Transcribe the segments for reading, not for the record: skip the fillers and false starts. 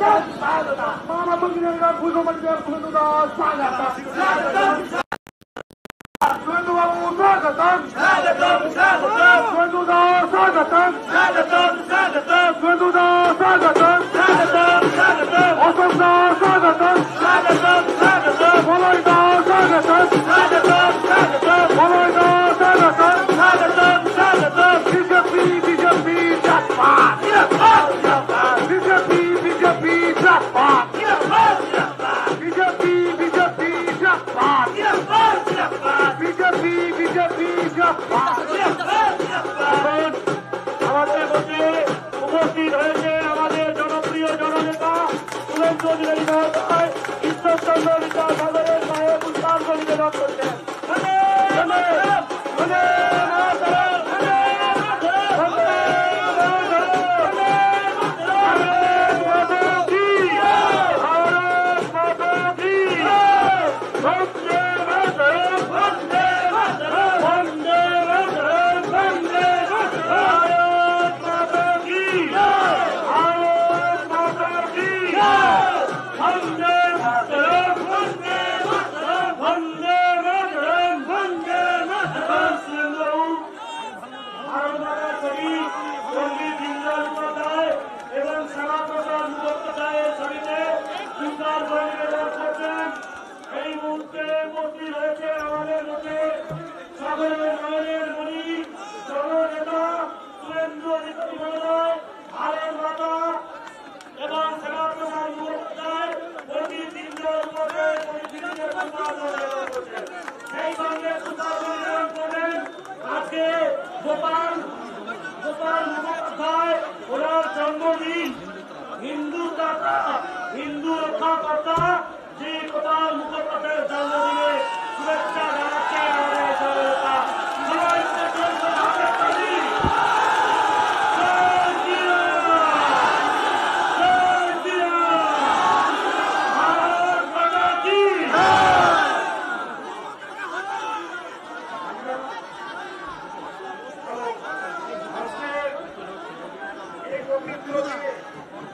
Mama Bugina, Buzomania, Kunuda, Sagata, আমাদের মধ্যে উপস্থিত হয়েছে আমাদের জনপ্রিয় জননেতা সুরেন্দ্র অধিকারী মহোদয় ঈশ্বরচন্দ্র বিদ্যাসাগরের মায়ের পুষ্পার্ঘ নিবেদন করছেন। এই মুহূর্তে উপস্থিত হয়েছে আমাদের মধ্যে সাগরের নয়নের মণি জননেতা সুরেন্দ্র অধিকারী মহোদয়, ভারত মাতা এবং শ্যামাপ্রসাদ মুখোপাধ্যায় প্রতি তিনজন করে সেই সঙ্গে সুতার করেন আজকে গোপাল মুখোপাধ্যায়, ওনার জন্মদিন। হিন্দু দাতা, হিন্দু রক্ষাকর্তা শ্রী গোপাল মুখোপাধ্যায়ের জন্মদিনে শুভেচ্ছা জানাচ্ছে আমাদের জনতা।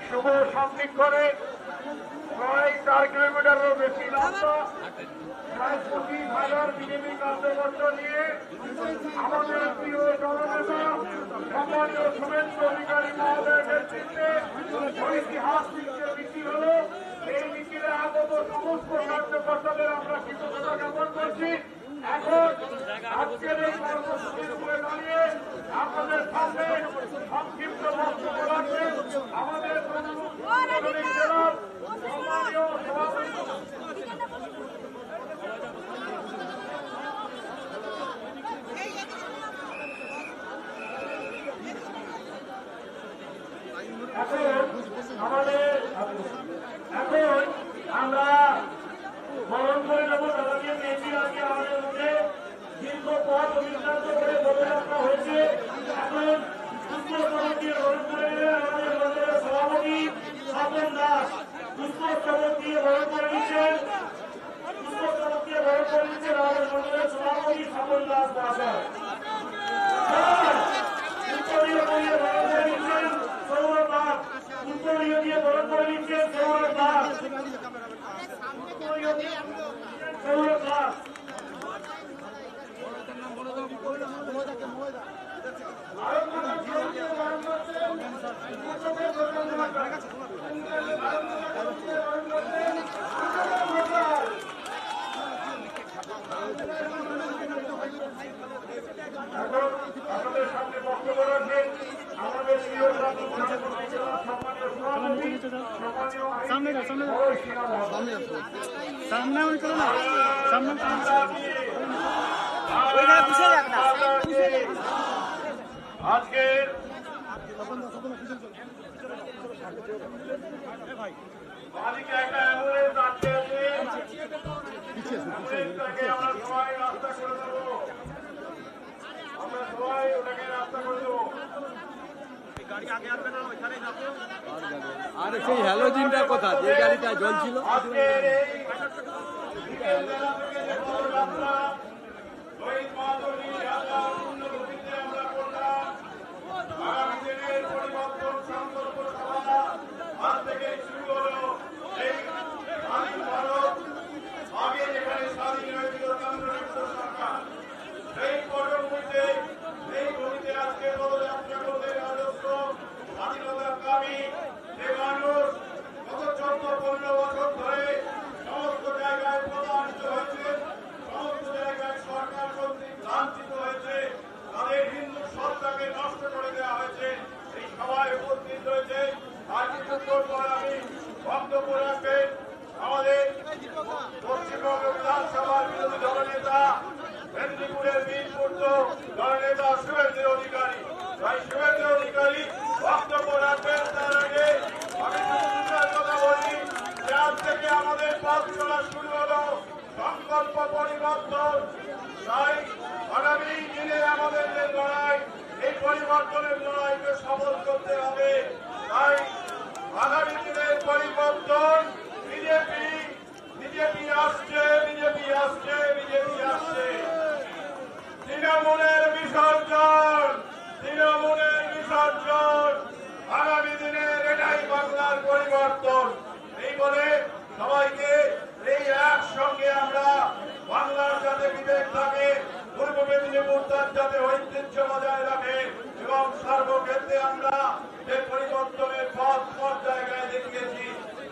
শুভ সন্ধিক্ষণে প্রায় 4 কিলোমিটারেরও বেশি রাস্তা, প্রায় 25,000 বিজেপি কার্যকর্তা নিয়ে আমাদের প্রিয় জননেতা সম্মানীয় শুভেন্দু অধিকারী মহোদয়ের নেতৃত্বে ঐতিহাসিক যে মিছিল হল, এই মিছিলে আগত সমস্ত কার্যকর্তাদের আমরা কৃতজ্ঞতা জ্ঞাপন করছি। এখন আজকের এই কর্মসূচির উপরে দাঁড়িয়ে আপনাদের সামনে সংক্ষিপ্ত বক্তব্য রাখবেন আমাদের জেলার সম্মানীয় সভাপতি এখন আমরা বরণ করে নেব দাদাকে পেয়েছি। আজকে আমাদের মধ্যে দীর্ঘ পথ অতিক্রান্ত করে পদযাত্রা হয়েছে। এখন পুষ্পস্তবক দিয়ে বরণ করে নেবেন আমাদের মন্দিরের সভাপতি স্বপন দাস। পুষ্পস্তবক দিয়ে বরণ করে নিচ্ছেন আমাদের মন্দিরের সভাপতি স্বপন দাস মহাশয়। উত্তরীয় দিয়ে বরণ করে নিচ্ছেন সৌরভ দাস। উত্তরীয় দিয়ে বরণ করে নিচ্ছেন সৌরভ দাস। সৌরভ দাস আপনাদের সামনে বক্তব্য রাখবেন আমাদের আজকে একটা অ্যাম্বুলেন্স আটকে আছে, অ্যাম্বুলেন্সটাকে আমরা সবাই রাস্তা করে দেবো, আমরা সবাই ওটাকে রাস্তা করে দেবো। আরে সেই হ্যালোজিনটার কথা, যে গাড়িটা জ্বলছিল পরিবর্তন সংকল্প সভা আজ থেকে শুরু হল। বক্তব্য রাখবেন আমাদের পশ্চিমবঙ্গ বিধানসভার বিরোধী দলনেতা মেদিনীপুরের বীরপূর্ত দলনেতা শুভেন্দু অধিকারী। তাই শুভেন্দু অধিকারী বক্তব্য রাখবেন। তার আগে আমি দুটার কথা বলি যে আজ থেকে আমাদের পথ চলা শুরু হলো সংকল্প পরিবর্তন। তাই আগামী দিনে আমাদের যে লড়াই, এই পরিবর্তনের লড়াইকে সফল করতে হবে। তাই আগামী দিনের পরিবর্তন বিজেপি আসছে, বিজেপি আসছে, বিজেপি আসছে। তৃণমূলের বিসর্জন, তৃণমূলের বিসর্জন। আগামী দিনের এটাই বাংলার পরিবর্তন। এই বলে সবাইকে এই একসঙ্গে আমরা বাংলার যাতে বিবেক থাকে, পূর্ব মেদিনীপুর তার যাতে ঐতিহ্য বজায় রাখে এবং সর্বক্ষেত্রে আমরা যে পরিবর্তনের পথ জায়গায় দেখিয়েছি,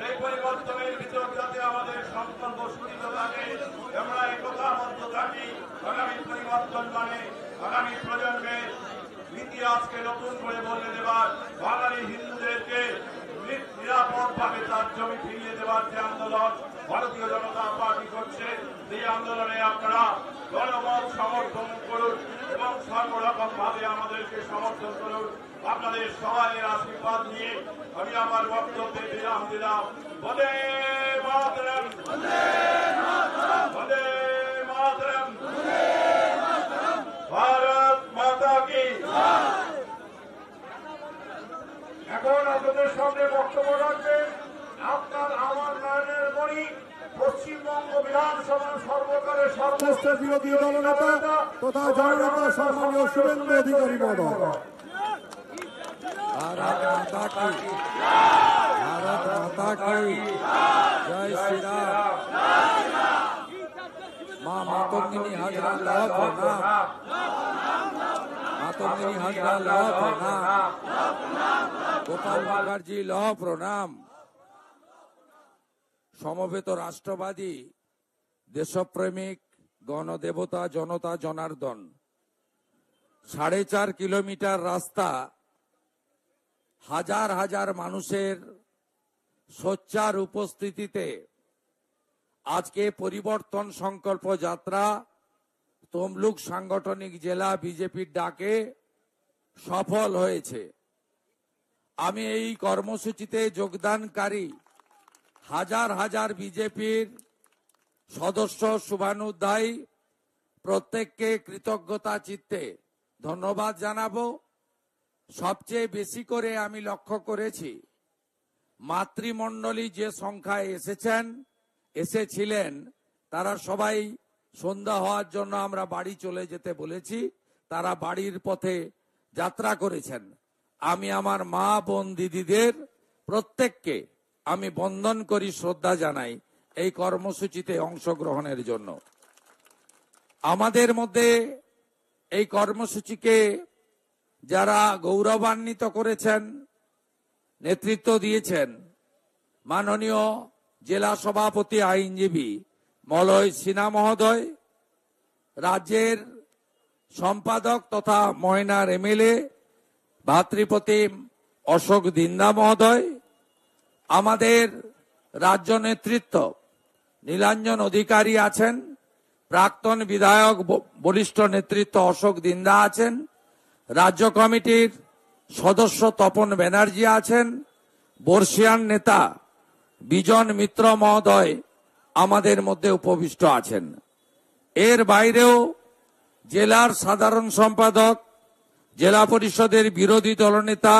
এই পরিবর্তনের ভিতর যাতে আমাদের সংকল্প সুনিত থাকে, আমরা একতাবদ্ধ থাকি। আগামী পরিবর্তন মানে আগামী প্রজন্মের ইতিহাসকে নতুন করে বলে দেবার, বাঙালি হিন্দুদেরকে নিরাপদভাবে তার জমি ফিরিয়ে দেওয়ার যে আন্দোলন ভারতীয় জনতা পার্টি করছে, সেই আন্দোলনে আপনারা গণমত সমর্থন করুন এবং সর্বরকম ভাবে আমাদেরকে সমর্থন করুন। আপনাদের সবাইয়ের আশীর্বাদ নিয়ে আমি আমার বক্তব্যে বিরাম দিলাম। বন্দে মাতরম, বন্দে মাতরম, ভারত মাতা কি। এখন আপনাদের সামনে বক্তব্য রাখবেন আপনার আমার নয়নের মণি, পশ্চিমবঙ্গ বিধানসভার সর্বকালের সর্বোচ্চ বিরোধী দলনেতা তথা জননেতা সম্মানীয় শুভেন্দু অধিকারী মহোদয়। भारत माता की, भारत माता की जय श्री राम। माँ मातंगिनी हाजरा लव प्रणाम, मातंगिनी हाजरा लव प्रणाम, गोपाल मुखार्जी लव प्रणाम। সমবেত রাষ্ট্রবাদী দেশপ্রেমিক গণদেবতা জনতা জনার্দন, 4.5 কিলোমিটার রাস্তা, হাজার হাজার মানুষের সোচ্চার উপস্থিতিতে আজকে পরিবর্তন সংকল্প যাত্রা তমলুক সাংগঠনিক জেলা বিজেপির ডাকে সফল হয়েছে। আমি এই কর্মসূচিতে যোগদানকারী হাজার হাজার বিজেপির সদস্য শুভানুধ্যায়ী প্রত্যেককে কৃতজ্ঞতা চিত্তে ধন্যবাদ জানাবো। সবচেয়ে বেশি করে আমি লক্ষ্য করেছি মাতৃমণ্ডলী যে সংখ্যায় এসেছিলেন তারা সবাই সন্ধ্যা হওয়ার জন্য আমরা বাড়ি চলে যেতে বলেছি, তারা বাড়ির পথে যাত্রা করেছেন। আমি আমার মা বোন দিদিদের প্রত্যেককে আমি বন্দন করি, শ্রদ্ধা জানাই এই কর্মসূচিতে অংশগ্রহণের জন্য। আমাদের মধ্যে এই কর্মসূচিকে যারা গৌরবান্বিত করেছেন, নেতৃত্ব দিয়েছেন, মাননীয় জেলা সভাপতি আইনজীবী মলয় সিনহা মহোদয়, রাজ্যের সম্পাদক তথা ময়নার এমএলএ ভাতৃপ্রতিম অশোক দিন্দা মহোদয়, আমাদের রাজ্য নেতৃত্ব নীলাঞ্জন অধিকারী আছেন, প্রাক্তন বিধায়ক বরিষ্ঠ নেতৃত্ব অশোক দিন্দা আছেন, রাজ্য কমিটির সদস্য তপন ব্যানার্জি আছেন, বর্ষিয়ান নেতা বিজন মিত্র মহোদয় আমাদের মধ্যে উপবিষ্ট আছেন। এর বাইরেও জেলার সাধারণ সম্পাদক, জেলা পরিষদের বিরোধী দলনেতা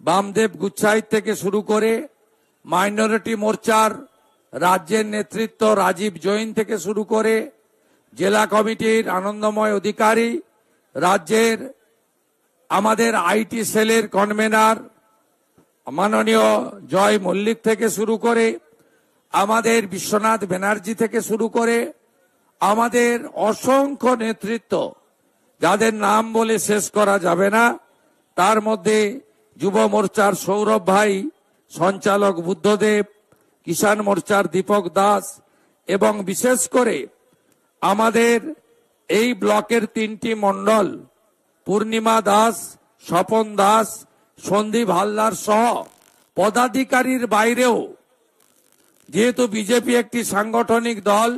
বামদেব গুচ্ছাইত থেকে শুরু করে মাইনরিটি মোর্চার রাজ্যের নেতৃত্ব রাজীব জৈন থেকে শুরু করে জেলা কমিটির আনন্দময় অধিকারী, রাজ্যের আমাদের আইটি সেলের কনভেনার মাননীয় জয় মল্লিক থেকে শুরু করে আমাদের বিশ্বনাথ ব্যানার্জি থেকে শুরু করে আমাদের অসংখ্য নেতৃত্ব, যাদের নাম বলে শেষ করা যাবে না, তার মধ্যে যুব মোর্চার সৌরভ ভাই, সঞ্চালক বুদ্ধদেব, কিষাণ মোর্চার দীপক দাস এবং বিশেষ করে আমাদের এই ব্লকের 3টি মণ্ডল পূর্ণিমা দাস, স্বপন দাস, সন্দীপ হালদার সহ পদাধিকারীর বাইরেও যেহেতু বিজেপি একটি সাংগঠনিক দল,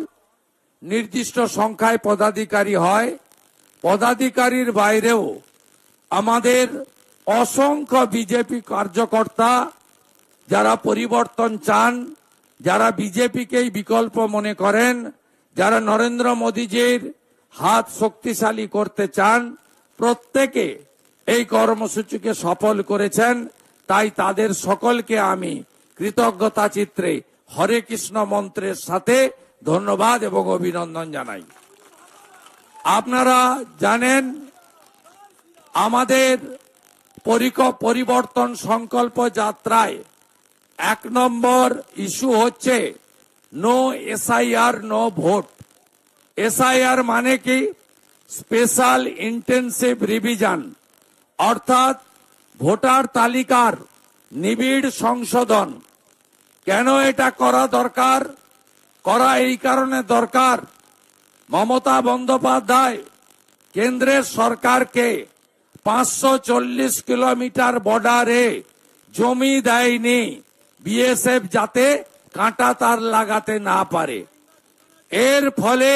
নির্দিষ্ট সংখ্যায় পদাধিকারী হয়, পদাধিকারীর বাইরেও আমাদের অসংখ্য বিজেপি কার্যকর্তা যারা পরিবর্তন চান, যারা বিজেপিকেই বিকল্প মনে করেন, যারা নরেন্দ্র মোদীজির হাত শক্তিশালী করতে চান, প্রত্যেকে এই কর্মসূচিকে সফল করেছেন। তাই তাদের সকলকে আমি কৃতজ্ঞতা চিত্রে হরে কৃষ্ণ মন্ত্রের সাথে ধন্যবাদ এবং অভিনন্দন জানাই। আপনারা জানেন আমাদের পরিবর্তন সংকল্প যাত্রায় 1 নম্বর ইস্যু হচ্ছে no SIR no vote. SIR মানে কি? স্পেশাল ইন্টেন্সিভ রিভিশন, অর্থাৎ ভোটার তালিকার নিবিড় সংশোধন। কেন এটা করা দরকার? করা এই কারণে দরকার, মমতা বন্দ্যোপাধ্যায় কেন্দ্রের সরকারকে 540 কিলোমিটার বর্ডারে জমি দেয়নি, বিএসএফ যাতে কাঁটা তার লাগাতে না পারে। এর ফলে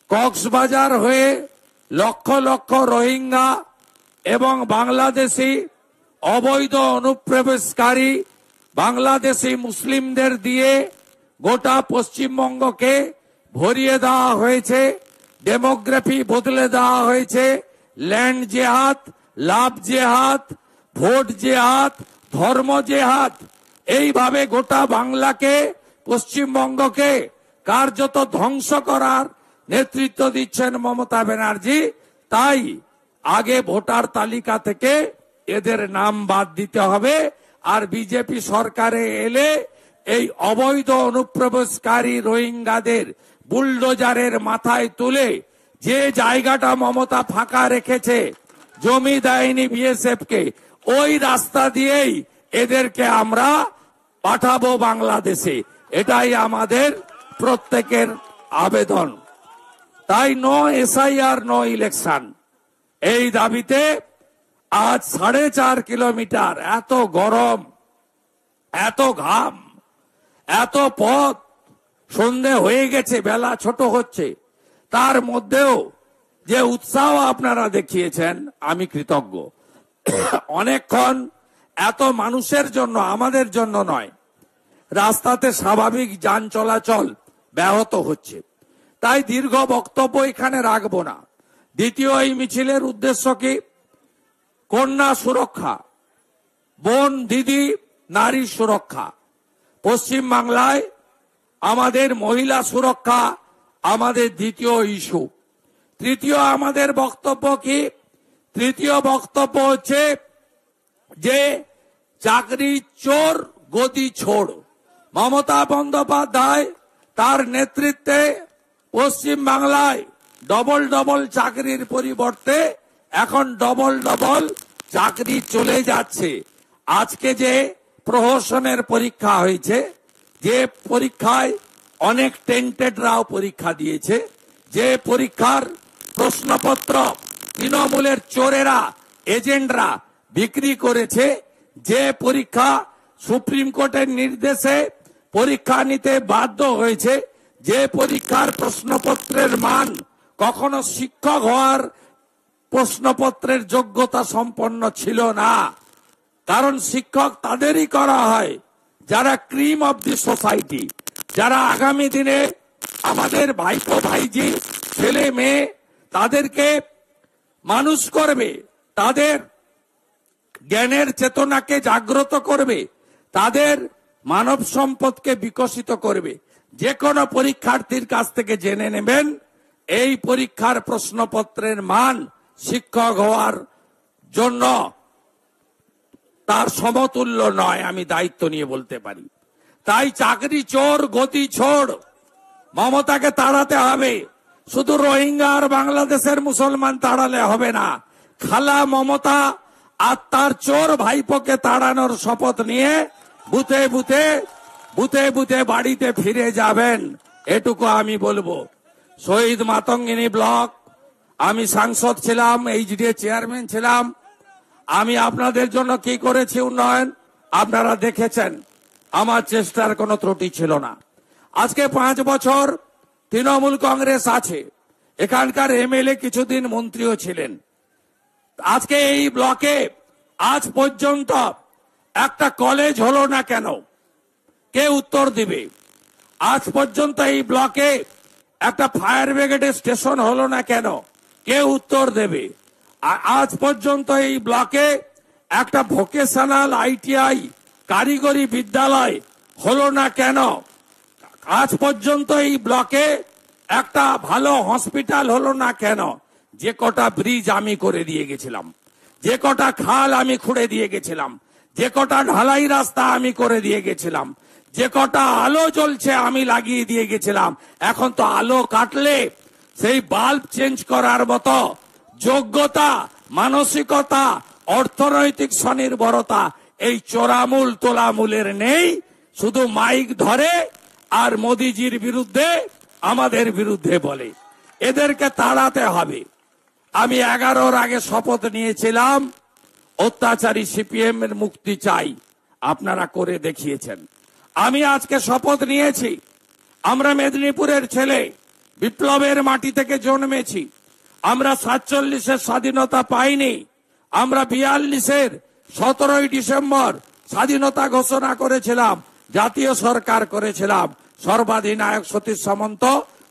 কক্সবাজার হয়ে লক্ষ লক্ষ রোহিঙ্গা এবং বাংলাদেশি অবৈধ অনুপ্রবেশকারী বাংলাদেশি মুসলিমদের দিয়ে গোটা পশ্চিমবঙ্গকে ভরিয়ে দেওয়া হয়েছে, ডেমোগ্রাফি বদলে দেওয়া হয়েছে। ল্যান্ড জেহাদ, লাভ জেহাদ, ভোট জেহাদ, ধর্ম জেহাদ, এইভাবে গোটা বাংলাকে, পশ্চিমবঙ্গকে কার্যত ধ্বংস করার নেতৃত্ব দিচ্ছেন মমতা ব্যানার্জি। তাই আগে ভোটার তালিকা থেকে এদের নাম বাদ দিতে হবে। আর বিজেপি সরকারে এলে এই অবৈধ অনুপ্রবেশকারী রোহিঙ্গাদের বুলডোজারের মাথায় তুলে যে জায়গাটা মমতা ফাঁকা রেখেছে, জমি দেয়নি বিএসএফ কে, ওই রাস্তা দিয়েই এদেরকে আমরা পাঠাবো বাংলাদেশে। এটাই আমাদের প্রত্যেকের আবেদন। তাই নো এসআইআর নো ইলেকশন, এই দাবিতে আজ 4.5 কিলোমিটার, এত গরম, এত ঘাম, এত পথ, সন্ধে হয়ে গেছে, বেলা ছোট হচ্ছে, তার মধ্যেও যে উৎসাহ আপনারা দেখিয়েছেন আমি কৃতজ্ঞ। অনেকক্ষণ এত মানুষের জন্য, আমাদের জন্য নয়, রাস্তাতে স্বাভাবিক যান চলাচল ব্যাহত হচ্ছে। তাই দীর্ঘ বক্তব্য এখানে রাখবো না। দ্বিতীয় এই মিছিলের উদ্দেশ্য কি? কন্যা সুরক্ষা, বোন দিদি নারী সুরক্ষা। পশ্চিম বাংলায় আমাদের মহিলা সুরক্ষা আমাদের দ্বিতীয় ইস্যু। তৃতীয় আমাদের বক্তব্য কি? তৃতীয় বক্তব্য হচ্ছে যে চাকরি চোর গদি ছোড়। মমতা বন্দ্যোপাধ্যায় তার নেতৃত্বে পশ্চিম বাংলায় ডবল ডবল চাকরির পরিবর্তে এখন ডবল ডবল চাকরি চলে যাচ্ছে। আজকে যে প্রহসনের পরীক্ষা হয়েছে, যে পরীক্ষায় অনেক টেন্টেডরাও পরীক্ষা দিয়েছে, যে পরীক্ষার প্রশ্নপত্র তৃণমূলের চোরেরা, এজেন্টরা বিক্রি করেছে, যে পরীক্ষা সুপ্রিম কোর্টের নির্দেশে পরীক্ষা নিতে বাধ্য হয়েছে, যে পরীক্ষার প্রশ্নপত্রের মান কখনো শিক্ষক হওয়ার প্রশ্নপত্রের যোগ্যতা সম্পন্ন ছিল না। কারণ শিক্ষক তাদেরই করা হয় যারা ক্রিম অব দি সোসাইটি, যারা আগামী দিনে আমাদের ভাইপো ভাইজি ছেলে মেয়ে তাদেরকে মানুষ করবে, তাদের জ্ঞানের চেতনাকে জাগ্রত করবে, তাদের মানব সম্পদকে বিকশিত করবে। যে কোনো পরীক্ষার্থীর কাছ থেকে জেনে নেবেন এই পরীক্ষার প্রশ্নপত্রের মান শিক্ষক হওয়ার জন্য তার সমতুল্য নয়, আমি দায়িত্ব নিয়ে বলতে পারি। তাই চাকরি চোর গতি ছোড়, মমতাকে তাড়াতে হবে। শুধু রোহিঙ্গা আর বাংলাদেশের মুসলমান তাড়ালে হবে না, খালা মমতা আর তার চোর ভাইপোকে তাড়ানোর শপথ নিয়ে বুথে বুথে বুথে বুথে বাড়িতে ফিরে যাবেন, এটুকু আমি বলবো। শহীদ মাতঙ্গিনী ব্লক আমি সাংসদ ছিলাম, এইচডিএ চেয়ারম্যান ছিলাম। আমি আপনাদের জন্য কি করেছি উন্নয়ন আপনারা দেখেছেন। আমার চেষ্টার কোনো ত্রুটি ছিল না। আজকে 5 বছর তৃণমূল কংগ্রেস আছে, এখানকার এমএলএ কিছুদিন মন্ত্রীও ছিলেন। আজকে এই ব্লকে আজ পর্যন্ত একটা কলেজ হলো না কেন, কে উত্তর দিবে? আজ পর্যন্ত এই ব্লকে একটা ফায়ার ব্রিগেডের স্টেশন হলো না কেন, কে উত্তর দেবে? আজ পর্যন্ত এই ব্লকে একটা ভোকেশনাল আইটিআই কারিগরি বিদ্যালয় হলো না কেন? আজ পর্যন্ত এই ব্লকে একটা ভালো হসপিটাল হলো না কেন? যে কটা ব্রিজ আমি করে দিয়ে গেছিলাম, যে কটা খাল আমি খুঁড়ে দিয়ে গেছিলাম, যে কটা ঢালাই রাস্তা আমি করে দিয়ে গেছিলাম, যে কটা আলো জ্বলছে আমি লাগিয়ে দিয়ে গেছিলাম, এখন তো আলো কাটলে সেই বাল্ব চেঞ্জ করার মতো যোগ্যতা, মানসিকতা, অর্থনৈতিক স্বনির্ভরতা এই চোরামূল তোলামূলের নেই। শুধু মাইক ধরে আর মোদিজির বিরুদ্ধে, আমাদের বিরুদ্ধে বলে। এদেরকে তাড়াতে হবে। আমি 11-র আগে শপথ নিয়েছিলাম, অত্যাচারী সিপিএম এর মুক্তি চাই, আপনারা করে দেখিয়েছেন। আমি আজকে শপথ নিয়েছি, আমরা মেদিনীপুরের ছেলে, বিপ্লবের মাটি থেকে জন্মেছি। আমরা 47-এর স্বাধীনতা পাইনি, আমরা 42-এর 17ই ডিসেম্বর স্বাধীনতা ঘোষণা করেছিলাম, জাতীয় সরকার করেছিলাম। সর্বাধিনায়ক সতীশ সামন্ত,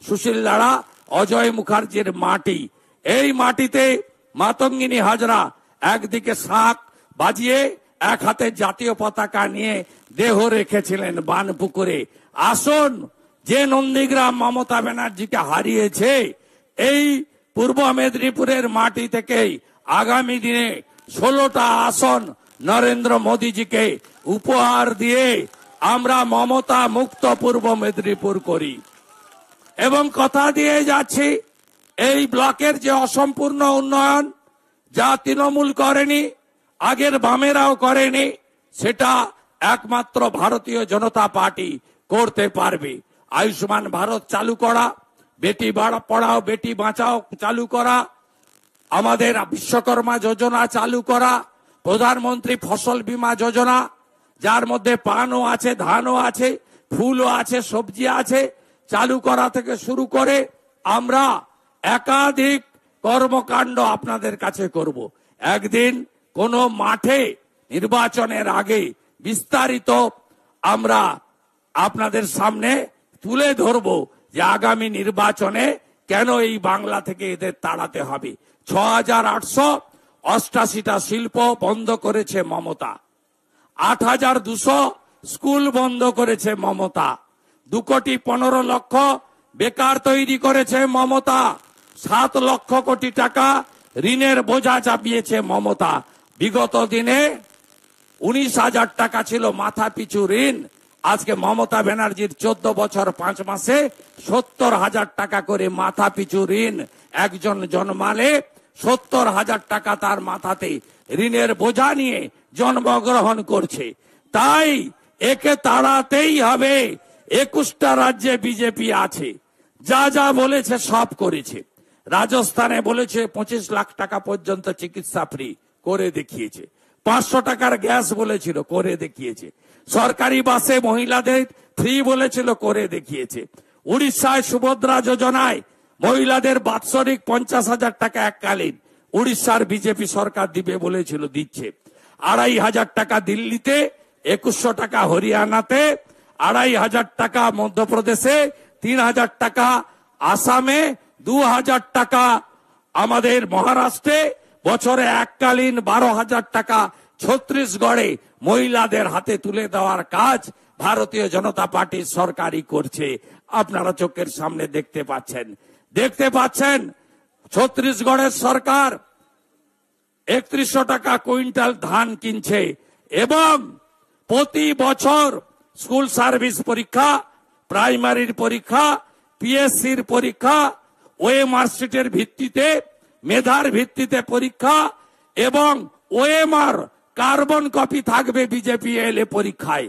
সুশীল লাড়া, অজয় মুখার্জির মাটি। এই মাটিতে মাতঙ্গিনী হাজরা একদিকে শাঁখ বাজিয়ে এক হাতে জাতীয় পতাকা নিয়ে দেহ রেখেছিলেন বানপুকুরে। আসুন, যে নন্দীগ্রাম মমতা ব্যানার্জিকে হারিয়েছে, এই পূর্ব মেদিনীপুরের মাটি থেকেই আগামী দিনে 16টা আসন নরেন্দ্র মোদীজিকে উপহার দিয়ে আমরা মমতা মুক্ত পূর্ব মেদিনীপুর করি। এবং কথা দিয়ে যাচ্ছি, এই ব্লকের যে অসম্পূর্ণ উন্নয়ন, যা তৃণমূল করেনি, আগের বামেরাও করেনি, সেটা একমাত্র ভারতীয় জনতা পার্টি করতে পারবে। আয়ুষ্মান ভারত চালু করা, বেটি পড়াও বেটি বাঁচাও চালু করা, আমাদের বিশ্বকর্মা যোজনা চালু করা, প্রধানমন্ত্রী ফসল বীমা যোজনা, যার মধ্যে পানও আছে, ধানও আছে, ফুলও আছে, সবজি আছে, চালু করা থেকে শুরু করে আমরা একাধিক কর্মকাণ্ড আপনাদের কাছে করব। একদিন কোন মাঠে নির্বাচনের আগে বিস্তারিত আমরা আপনাদের সামনে তুলে ধরব যে আগামী নির্বাচনে কেন এই বাংলা থেকে এদের তাড়াতে হবে। 6888টা শিল্প বন্ধ করেছে মমতা, 8200 স্কুল বন্ধ করেছে মমতা, 2,15,00,000 বেকার তৈরি করেছে মমতা, 7 লক্ষ কোটি টাকা ঋণের বোঝা চাপিয়েছে মমতা। বিগত দিনে 19,000 টাকা ছিল মাথা পিছু ঋণ, আজকে মমতা ব্যানার্জির 14 বছর 5 মাসে 70,000 টাকা করে মাথা পিছু ঋণ। একজন জন্মালে 70,000 টাকা তার মাথাতে ঋণের বোঝা নিয়ে জন্মগ্রহণ করছে। তাই একে তাড়াতেই হবে। 21টা রাজ্যে বিজেপি আছে, যা যা বলেছে সব করেছে। রাজস্থানে বলেছে 25 লাখ টাকা পর্যন্ত চিকিৎসা ফ্রি, করে দেখিয়েছে। 500 টাকার গ্যাস বলেছিল, করে দেখিয়েছে। সরকারি বাসে মহিলাদের ফ্রি বলেছিল, করে দেখিয়েছে। উড়িষ্যায় সুভদ্রা যোজনায় মহিলাদের বাৎসরিক 50,000 টাকা এককালীন উড়িষ্যার বিজেপি সরকার দিবে বলেছিল, দিচ্ছে। 2,500 টাকা দিল্লিতে, 2100 টাকা হরিয়ানাতে, 2,500 টাকা মধ্যপ্রদেশে, 3,000 টাকা আসামে, 2,000 টাকা আমাদের মহারাষ্ট্রে, বছরে এককালীন 12,000 টাকা ছত্তিশগড়ে মহিলাদের হাতে তুলে দেওয়ার কাজ ভারতীয় জনতা পার্টির সরকারই করছে। আপনারা চোখের সামনে দেখতে পাচ্ছেন। ছত্তিশগড়ের সরকার 3100 টাকা কুইন্টাল ধান কিনছে এবং প্রতি বছর স্কুল সার্ভিস পরীক্ষা, প্রাইমারির পরীক্ষা, পিএসসির পরীক্ষা, ওএমআর সিটের ভিত্তিতে, মেধার ভিত্তিতে পরীক্ষা এবং ওএমআর কার্বন কপি থাকবে বিজেপি এলে পরীক্ষায়।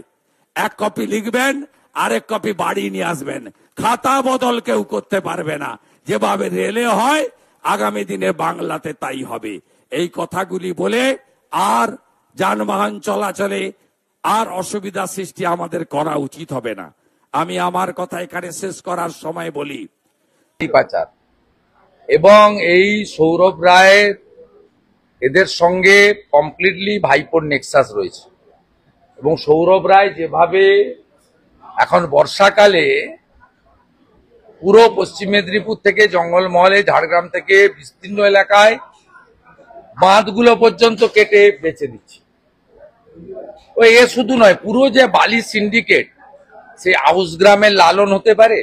1 কপি লিখবেন, আরেক কপি বাড়ি নিয়ে আসবেন। খাতা বদল কেউ করতে পারবে না। যেভাবে রেলে হয়, আগামী দিনে বাংলাতে তাই হবে। এই কথাগুলি বলে আর যানবাহন চলাচলে আর অসুবিধা সৃষ্টি আমাদের করা উচিত হবে না। আমি আমার কথা এখানে শেষ করার সময় বলি, পাচার এবং এই সৌরভ রায়ের এদের সঙ্গে কমপ্লিটলি ভাইপোর নেক্সাস রয়েছে। এবং সৌরভ রায় যেভাবে এখন বর্ষাকালে পুরো পশ্চিম মেদিনীপুর থেকে জঙ্গলমহলে, ঝাড়গ্রাম থেকে বিস্তীর্ণ এলাকায় বাঁধগুলো পর্যন্ত কেটে বেচে দিচ্ছে। ও এ শুধু নয়, পুরো যে বালি সিন্ডিকেট, সে আউস গ্রামের লালন হতে পারে,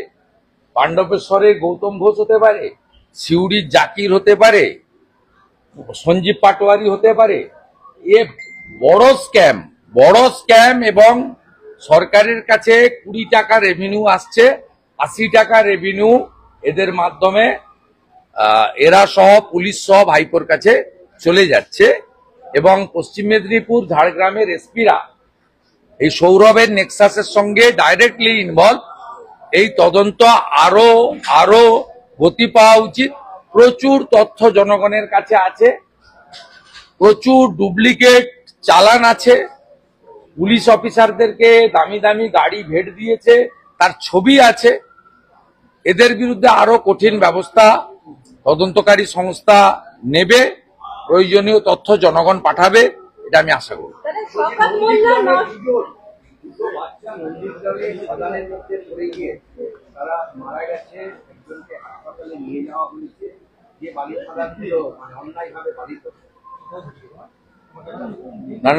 পাণ্ডবেশ্বরের গৌতম ঘোষ হতে পারে, সিউড়ির জাকির হতে পারে, সঞ্জীব পাটোয়ারি হতে পারে। এ বড় স্ক্যাম এবং সরকারের কাছে 20 টাকা রেভিনিউ আসছে, 80 টাকা রেভিনিউ এদের মাধ্যমে এরা সহ পুলিশ সহ ভাইপোর কাছে চলে যাচ্ছে। এবং পশ্চিম মেদিনীপুর, ঝাড়গ্রামের এসপিরা এই সৌরভের নেক্সাসের সঙ্গে ডাইরেক্টলি ইনভলভ। এই তদন্ত আরো গতি পাওয়া উচিত। প্রচুর তথ্য জনগণের কাছে আছে, প্রচুর ডুপ্লিকেট চালান আছে, পুলিশ অফিসারদেরকে দামি দামি গাড়ি ভেট দিয়েছে, তার ছবি আছে। এদের বিরুদ্ধে আরো কঠিন ব্যবস্থা তদন্তকারী সংস্থা নেবে, প্রয়োজনীয় তথ্য জনগণ পাঠাবে, এটা আমি আশা করি।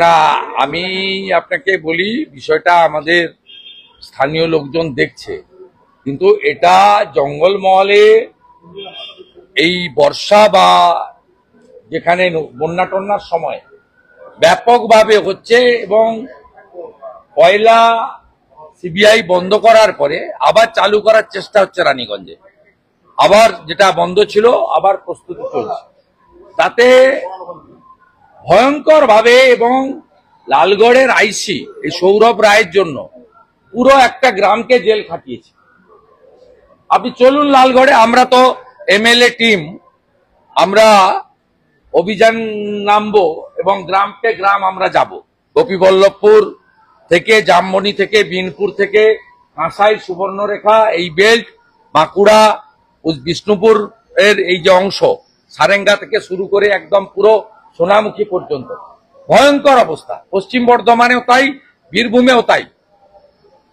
না, আমি আপনাকে বলি, বিষয়টা আমাদের স্থানীয় লোকজন দেখছে, কিন্তু এটা জঙ্গলমহলে এই বর্ষা বা যেখানে বন্যা টন্যার সময় ব্যাপকভাবে হচ্ছে। এবং কয়লা সিবিআই বন্ধ করার পরে আবার চালু করার চেষ্টা হচ্ছে রানীগঞ্জে, আবার যেটা বন্ধ ছিল আবার প্রস্তুতি চলছে। তাতে ভয়ঙ্কর ভাবে, এবং লালগড়ের আইসি এই সৌরভ রায়ের জন্য পুরো একটা গ্রামকে জেল খাটিয়েছে। আপনি চলুন লালগড়ে, আমরা তো এমএলএ টিম, আমরা অভিযান নামবো এবং গ্রামকে গ্রাম আমরা যাব। গোপীবল্লভপুর থেকে, জামমণি থেকে, বিনপুর থেকে, কাঁসাই, সুবর্ণরেখা, এই বেল্ট, বাঁকুড়া, বিষ্ণুপুর এর এই যে অংশ, সারেঙ্গা থেকে শুরু করে একদম পুরো সোনামুখী পর্যন্ত ভয়ঙ্কর অবস্থা। পশ্চিম বর্ধমানেও তাই, বীরভূমেও তাই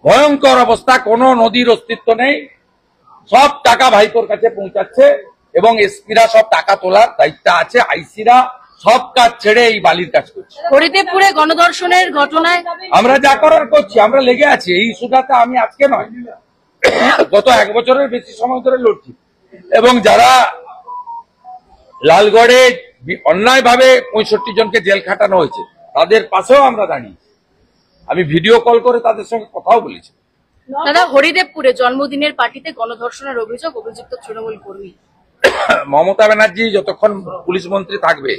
ভয়ঙ্কর অবস্থা। কোনো নদীর অস্তিত্ব নেই, সব টাকা ভাইপোর কাছে পৌঁছাচ্ছে এবং এসপিরা সব টাকা তোলার দায়িত্ব আছে, আইসিরা সব কাজ ছেড়ে এই বালির কাজ করছে। হরিদেবপুরে গণধর্ষণের ঘটনায় আমরা যা করার করছি, আমরা লেগে আছি এই ইস্যুটাতে। আমি আজকে নয়, গত 1 বছরের বেশি সময় ধরে লড়ছি। এবং যারা লালগড়ে অন্যায়ভাবে 65 জনকে জেল খাটানো হয়েছে, তাদের পাশেও আমরা দাঁড়িয়ে। আমি ভিডিও কল করে তাদের সঙ্গে কথাও বলেছি। দাদা, হরিদেবপুরে জন্মদিনের পার্টিতে গণধর্ষণের অভিযুক্ত তৃণমূল কর্মী মমতা ব্যানার্জি যতক্ষণ পুলিশ মন্ত্রী থাকবে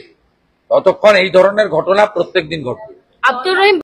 ততক্ষণ এই ধরনের ঘটনা প্রত্যেকদিন ঘটবে। আব্দুর রহিম